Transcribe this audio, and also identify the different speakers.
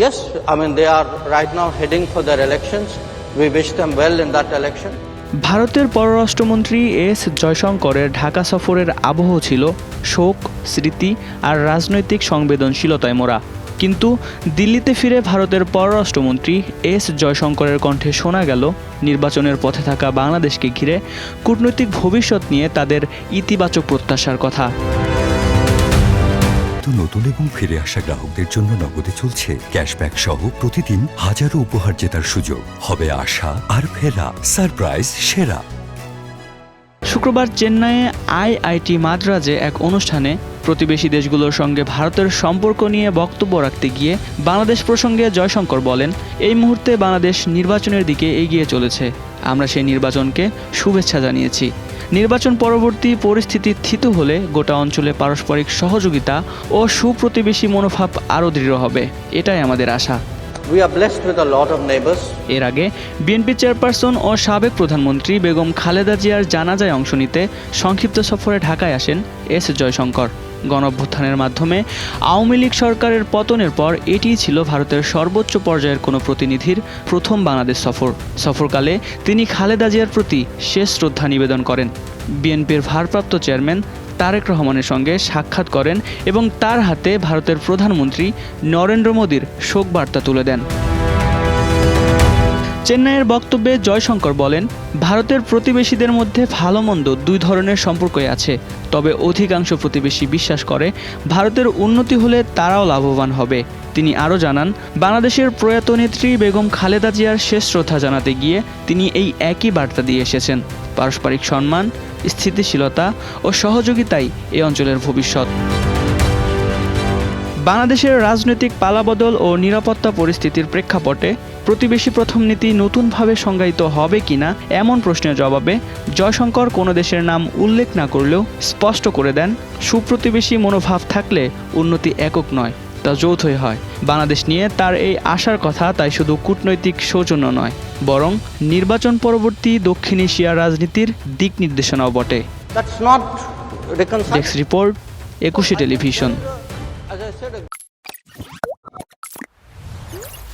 Speaker 1: yes, I mean, they are right now heading for their elections. We wish them well in that election.
Speaker 2: ভারতের পররাষ্ট্রমন্ত্রী S জয়শঙ্করের Dhaka সফরের আবহ ছিল শোক, স্মৃতি আর রাজনৈতিক সংবেদনশীলতায় মোড়া। কিন্তু দিল্লিতে ফিরে ভারতের পররাষ্ট্রমন্ত্রী এস জয়শঙ্করের কণ্ঠে শোনা গেল নির্বাচনের পথে থাকা বাংলাদেশকে ঘিরে কূটনৈতিক ভবিষ্যৎ নিয়ে তাদের ইতিবাচক প্রত্যাশার কথা।
Speaker 3: নতুন এবং ফিরে আসা গ্রাহকদের জন্য নগদে চলছে ক্যাশব্যাক সহ প্রতিদিন হাজারো উপহার জেতার সুযোগ। হবে আশা আর ফেরা সারপ্রাইজ সেরা।
Speaker 2: শুক্রবার চেন্নাইয়ে আইআইটি মাদ্রাজে এক অনুষ্ঠানে প্রতিবেশী দেশগুলোর সঙ্গে ভারতের সম্পর্ক নিয়ে বক্তব্য রাখতে গিয়ে বাংলাদেশ প্রসঙ্গে জয়শঙ্কর বলেন, এই মুহূর্তে বাংলাদেশ নির্বাচনের দিকে এগিয়ে চলেছে। আমরা সেই নির্বাচনকে শুভেচ্ছা জানিয়েছি। নির্বাচন পরবর্তী পরিস্থিতি থিত হলে গোটা অঞ্চলে পারস্পরিক সহযোগিতা ও সুপ্রতিবেশী মনোভাব আরও দৃঢ় হবে, এটাই আমাদের আশা।
Speaker 1: We are blessed with a lot of neighbors.
Speaker 2: এর আগে বিএনপি চেয়ারপারসন ও সাবেক প্রধানমন্ত্রী বেগম খালেদা জিয়ার জানাজায় অংশ নিতে সংক্ষিপ্ত সফরে ঢাকায় আসেন এস জয়শঙ্কর। গণঅভ্যুত্থানের মাধ্যমে আওয়ামী লীগ সরকারের পতনের পর এটিই ছিল ভারতের সর্বোচ্চ পর্যায়ের কোনো প্রতিনিধির প্রথম বাংলাদেশ সফর। সফরকালে তিনি খালেদা জিয়ার প্রতি শেষ শ্রদ্ধা নিবেদন করেন। বিএনপির ভারপ্রাপ্ত চেয়ারম্যান তারেক রহমানের সঙ্গে সাক্ষাৎ করেন এবং তার হাতে ভারতের প্রধানমন্ত্রী নরেন্দ্র মোদীর শোকবার্তা তুলে দেন। চেন্নাইয়ের বক্তব্যে জয়শঙ্কর বলেন, ভারতের প্রতিবেশীদের মধ্যে ভালো মন্দ দুই ধরনের সম্পর্কই আছে, তবে অধিকাংশ প্রতিবেশী বিশ্বাস করে ভারতের উন্নতি হলে তারাও লাভবান হবে। তিনি আরও জানান, বাংলাদেশের প্রয়াত নেত্রী বেগম খালেদা জিয়ার শেষ শ্রদ্ধা জানাতে গিয়ে তিনি এই একই বার্তা দিয়ে এসেছেন। পারস্পরিক সম্মান, স্থিতিশীলতা ও সহযোগিতাই এই অঞ্চলের ভবিষ্যৎ। বাংলাদেশের রাজনৈতিক পালাবদল ও নিরাপত্তা পরিস্থিতির প্রেক্ষাপটে প্রতিবেশী প্রথম নীতি নতুনভাবে সংজ্ঞায়িত হবে কিনা এমন প্রশ্নের জবাবে জয়শঙ্কর কোনো দেশের নাম উল্লেখ না করলেও স্পষ্ট করে দেন, সুপ্রতিবেশী মনোভাব থাকলে উন্নতি একক নয়, তা যৌথই হয়। বাংলাদেশ নিয়ে তার এই আশার কথা তাই শুধু কূটনৈতিক সৌজন্য নয়, বরং নির্বাচন পরবর্তী দক্ষিণ এশিয়ার রাজনীতির দিক নির্দেশনাও বটে।
Speaker 1: That's not reconciled.
Speaker 2: Desk report, 21 television.
Speaker 1: As I said,